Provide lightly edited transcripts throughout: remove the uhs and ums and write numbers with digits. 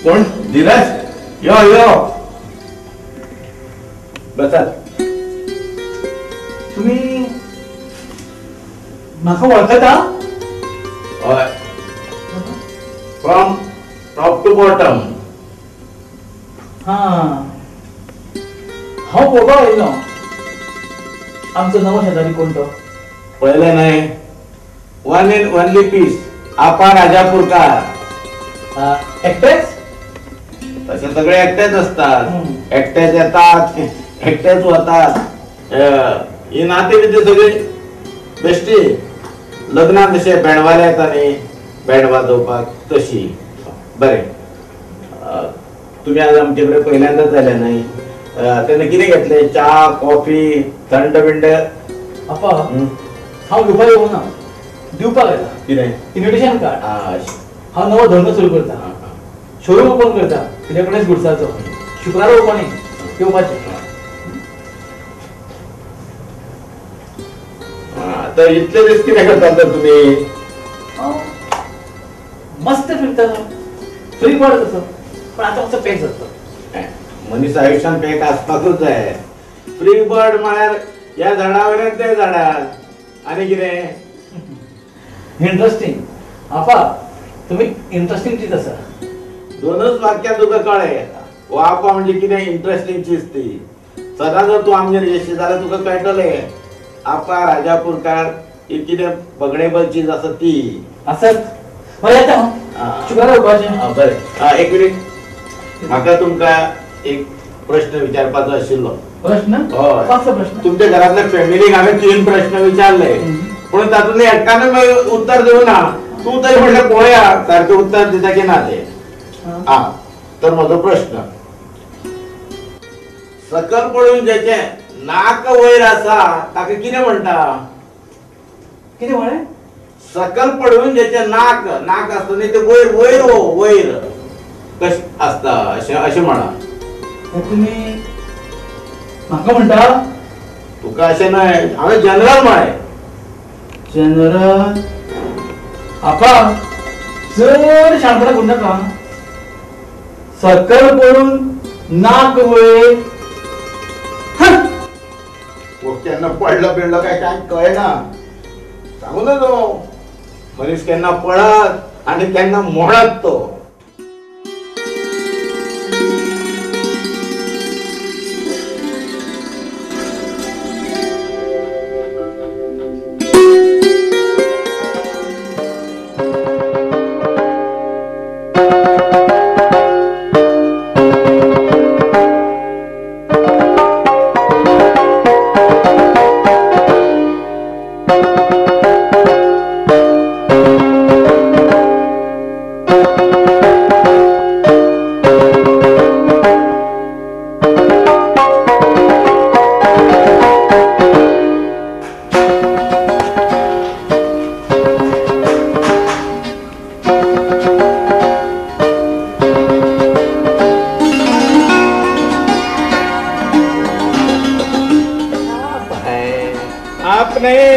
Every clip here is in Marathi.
कोण? धीरज, यो यो बसा. तुम्ही म्हाका वळखता? हय, फ्रॉम टॉप टू बॉटम. हा, हांव पळोवपाक आयिल्लो. आमचो नवो शेजारी कोण तो? पळयलें न्हय? वन इन ओनली पीस, आपा राजापूरकार. एकटेच? तसे सगळे एकटेच असतात. एकटेच येतात, एकटेच वतात. ही नाते बिते सगळी बेश्टी. लग्नाक जशे बँडवाले येता न्ही, बँड वाजोवपाक तशी. बरें, तुम्ही आज आमचे कडेन पहिल्यांदाच आयले न्हय? तेन्ना कितें घेतलें? च्या, कॉफी, थंड बिंड? आपा, हांव घेवपाक येवना, दिवपाक आयला. कितें? Invitation card. हांव नवो धंदो सुरू करता. शोरूम ओपन करता इलेक्ट्रॉनिक्स गुड्साचो. शुक्रार ओपनिंग, येवपाचें. तर इतले दीस कितें करता तर तुम्ही? मस्त फिरता, फ्री बर्ड तसो. पण आता मातसो पॅक जाता. मनीस आयुष्यात पॅक आसपाकूच जाय. फ्री बर्ड म्हळ्यार ह्या झाडा वयल्यान ते झाडार. आनी कितें? इंटरेस्टिंग. आपा, तुम्ही इंटरेस्टिंग चीज आसा. दोनच वाक्यात तुका कळ्ळें. हो आपा म्हणजे कितें इंटरेस्टिंग चीज ती. सदां जर तूं आमगेर येशी जाल्यार तुका कळटलें आपा राजापूरकार ही कितें बगडेबल चीज आसा ती. आसत? येता हांव. शुक्रार येवपाचें. बरें, एक मिनीट. म्हाका तुमकां एक प्रश्न विचारपाचो आशिल्लो. प्रश्न? हय. कसलो प्रश्न? तुमच्या घरातल्या फॅमिलीक हांवें 3 प्रश्न विचारले, पूण तातूंतले एकट्यानूय उत्तर दिवना. तूं तरी म्हटलें पळोवया सारकें उत्तर दिता की ना तें. तर म्हजो प्रश्न, सकल पळोवन जेचे नाक वयर आसा ताका कितें म्हणटा? कितें म्हळें? सकल पळोवन जेचे नाक आसता न्ही ते वयर वयर वयर कशें आसता अशें म्हणा. तुम्ही म्हाका म्हणटा? तुका अशें न्हय, हांवें जनरल म्हळें. जनरल? आपा, चड शाणपणां करूं नाका. सकल पळोवन नाक वयर. केन्ना पडलो बिडलो काय कळना. सांगू ना तो मनीस केन्ना पळत आनी केन्ना मोडत तो.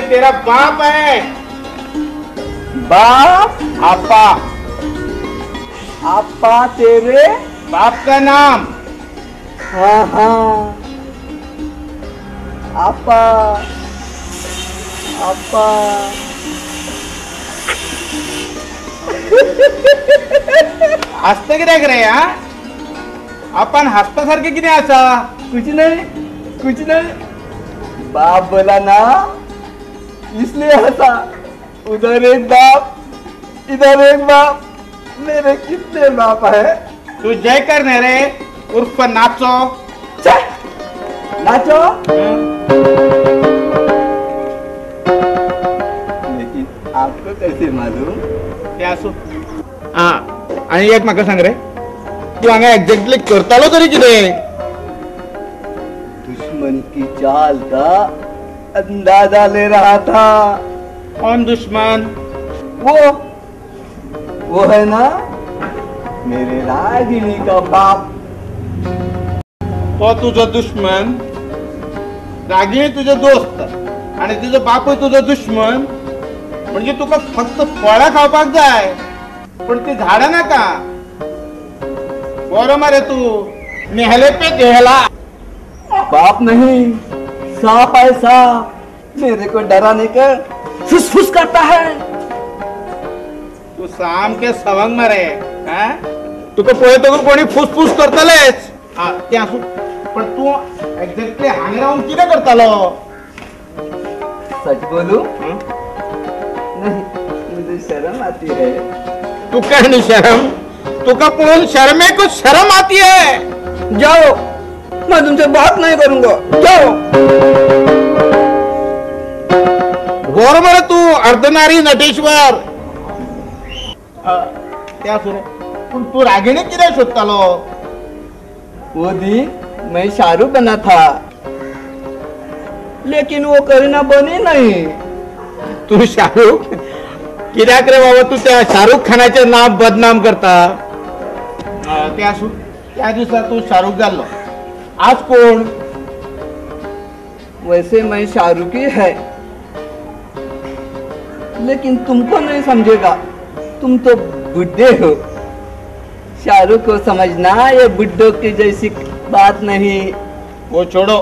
तेरा बाप है. बाप? आपा. आपा तेरे बाप का नाम? हाँ हाँ, आपा आपा. हसते कित्याक रे? आपण हसता सारखे किती आसा? कुछ नहीं. बाप बोला ना, इसलिए हंसा. उधर एक बाप, इधर एक बाप. मेरे कितने बाप है? तू जय करने रे उर्फ नाचो. नाचो? लेकिन आपको कैसे मालूम? ते असो. आणि एक म्हाका सांग रे, तू हांगा एक्झॅक्टली करतालो तरी कितें? दुश्मन की चाल का अंदाजा ले रहा था. कौन दुश्मन? वो है ना मेरे रागिनी का बाप. तो तुझा दुश्मन? रागिणी तुझे दोस्त आणि तुझो बापूय तुझो दुश्मन म्हणजे तुका फक्त फळां खावपाक जाय पण ती झाडां नाका बरो मरे तू नेहले पे गेला बाप नहीं सांप है सांप मेरे को डराने का फुसफुस करता है तू सामके सवंग मरे तुका पळयतो कोणी फुसफुस करतलेच ते असू पण तू एक्झॅक्टली हांगा राहून कितें करतालो सच बोलूं नहीं मुझे शर्म आती है तुका नहीं शर्म तुका पळून शर्मेकूच शर्म आती है जाओ मैं तुमसे बात नहीं करूंगा जाओ बरोबर आहे तू अर्धनारी नटेश्वर त्या सुरे पण तू रागिणी किती शोधतालो वो दिन मैं शाहरुख बना था लेकिन वो करीना बनी नहीं तू शाहरुख कित्याक रे बाबा तू त्या शाहरुख खानाचे नाव बदनाम करता त्या दिवसा तू शाहरुख झालो आज कोण वैसे मैं शाहरुख ही है लेकिन तुमको नहीं समझेगा तुम तो बुढ़े हो शाहरुख को समझना ये बुड्ढों की जैसी बात नहीं वो छोड़ो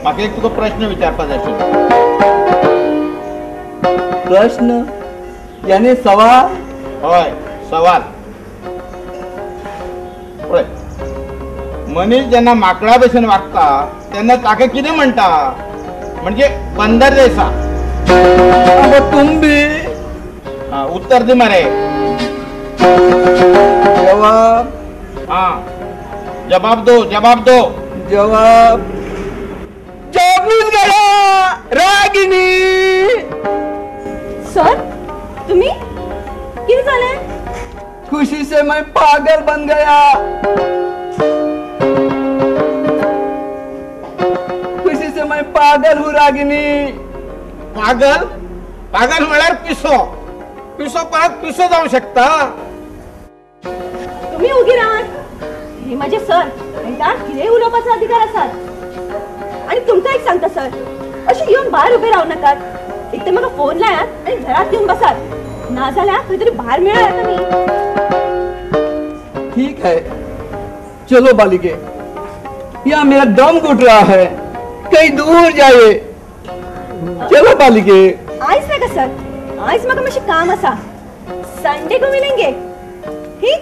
माका एक तुका प्रश्न विचारपाक जाय प्रश्न यानी सवाल होय सवाल पळय मनीस जेन्ना माकडा भशेन वागता तेन्ना ताका कितें म्हणटा म्हणजे बंदर जैसा अब तुम भी उत्तर दे मरे जवाब जवाब दो जवाब जागून गया रागिनी सर तुम्ही किती झाले खुशी से मैं पागल बन गया खुशी से मैं पागल हूँ रागिनी पागल पागल म्हळ्यार पिसो पिसो परत पिसो जाऊ शकता तुम्ही उगी राहात हे माझे सर आणि त्यात किती उलोपाचा अधिकार असतात आणि तुमचं एक सांगता सर अशी येऊन बाहेर उभे राहू नकात एक तर मला फोन लायात आणि घरात येऊन बसात ना झाल्या काहीतरी बाहेर मिळाला तुम्ही ठीक है चलो बालिके यहाँ मेरा दम घुट रहा है कहीं दूर जाइए चलो बालिके आईस नका सर आईस मग माशी काम असा संडे को मिलेंगे ठीक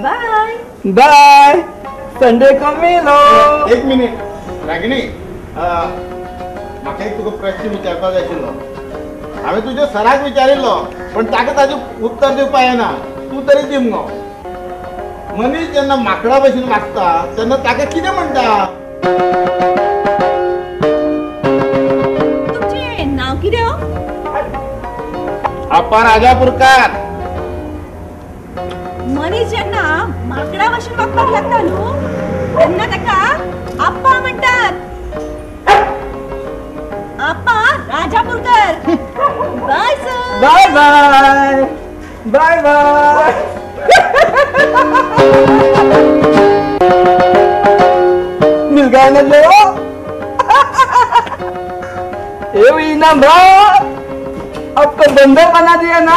बाय बाय संडे को मिलो एक मिनिट रागिणी म्हाका एक तुका प्रश्न विचारपाक जाय आशिल्लो हांवें तुज्या सराक विचारिल्लो पण ताका ताजें उत्तर दिवपाक येना तूं तरी दी मुगो मनीस जेन्ना माकडा भशेन वागता तेन्ना ताका कितें म्हणटा तुमचे नाव कितें हो आप्पा राजापूरकार मनीस जेन्ना माकडा भाषेन वागपाक लागता न्हू तेन्ना ताका आप्पा म्हणटात Appa Rajapurkar bye sir bye bye bye bye मिल गया ना लो ये हुई ना भाई आपको बंदर बना दिया ना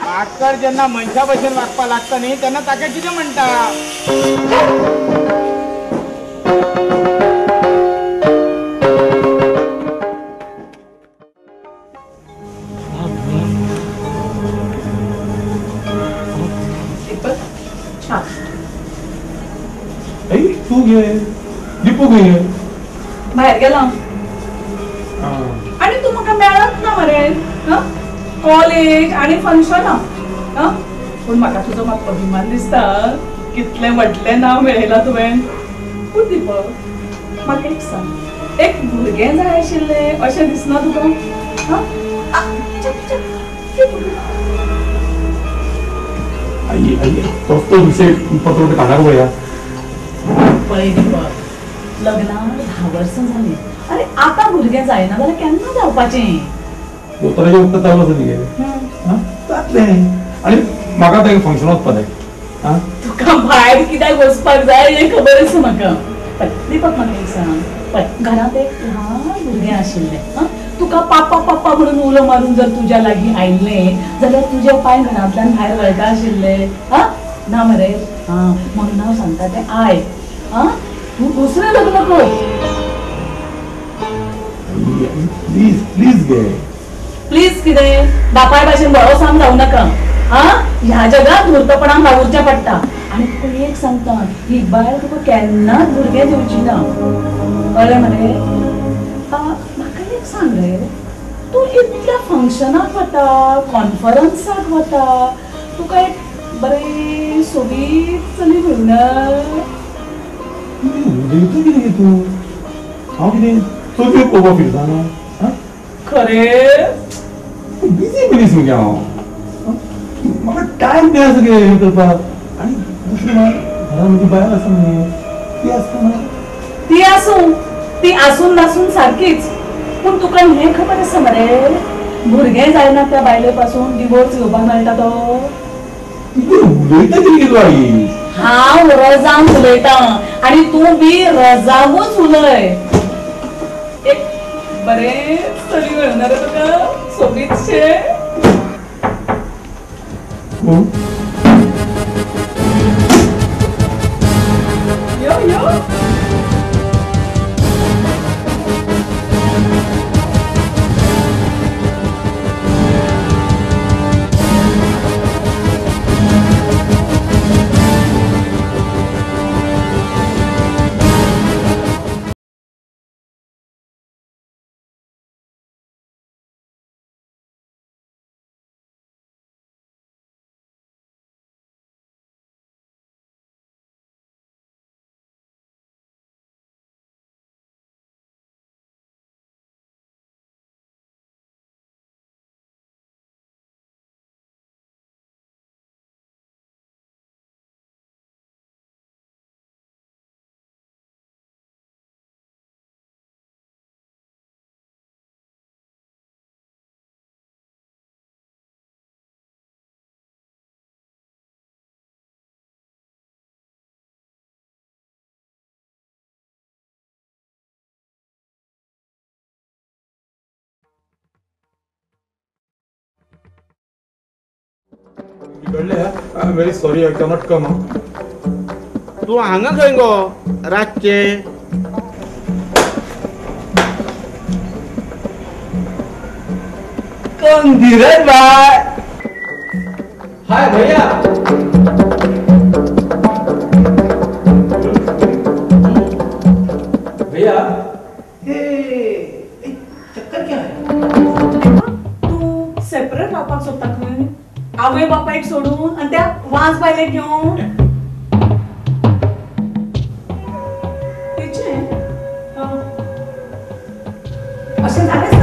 मास्तर जेन्ना मनशा भशेन वागपाक लागता न्ही तेन्ना ताका कितें म्हणटा तू घे दीपू घे बाहेर गेला आणि तू म्हाका मेळत ना मरे कॉलेज आणि फंक्शन पण म्हाका तुजो मात अभिमान दिसता कितले व्हडले नाव मेळयला तुवें पूण दीपक म्हाका एक सांग एक भुरगें जाय आशिल्लें अशें दिसना तुका आई आई तोच तो विषय पत्र काढणार गोया पळय दीपक लग्नाक 10 वर्सां जालीं अरे आता भुरगें जायना जाल्यार केन्ना जावपाचें दोतोराचें उत्तर चालू आसा न्ही जातलें आनी म्हाका आतां एक फंक्शन वचपा जाय तुका भायर कित्याक वचपाक जाय हें खबर आसा म्हाका. दीपक म्हाका एक सांग, घरांत एक ल्हान भुरगें आशिल्लें, तुका पापा पापा म्हणून उलो मारून जर तुज्या लागीं आयिल्लें जाल्यार तुजे पांय घरांतल्यान भायर घालता आशिल्ले ना मरे. म्हणून हांव सांगता तें आयक, तूं दुसरें लग्न कर. Please please gay. प्लीज कितें बापाय भाशेन बरो सांग जावं नाका. ह्या जगात धूर्तपणाक वावुरचें पडटा. आनी तुका एक सांगता, ही बायल तुका केन्नाच भुरगें दिवची ना, कळ्ळें मरे. म्हाका एक सांग रे, तूं इतल्या फंक्शनाक वता, कॉन्फरन्साक वता, तुका एक बरें सोबीत चली मेळना? उलयता कितें तूं? हांव कितें चलयो पळोवपाक फिरता? खरें बिजी मनीस मगे हांव. म्हाका टायम मेळना सगळें हें करपाक. आनी दुसरी घरान म्हजी बायल आसा मगे, ती आसता ना. ती आसून नासून सारकीच. पूण तुका हें खबर आसा मरे, भुरगें जायना त्या बायले पासून डिवोर्स घेवपाक मेळटा तो. उलयता कितें तूं आई? हांव रजांक उलयतां आनी तूं बी रजावूच उलय. एक बरें चली मेळना रे तुका सोबीतशें? यो यो. I'm very sorry, I cannot come. तू हांगा खंय गो रातचे? कोण धीरज भाई? हाय भैया. भैया चक्कर क्या है? तू सेपरेट रावपाक सोदता खंय? आवय बापायक सोडून आनी त्या वाज बायलेक घेवन? अशें जालें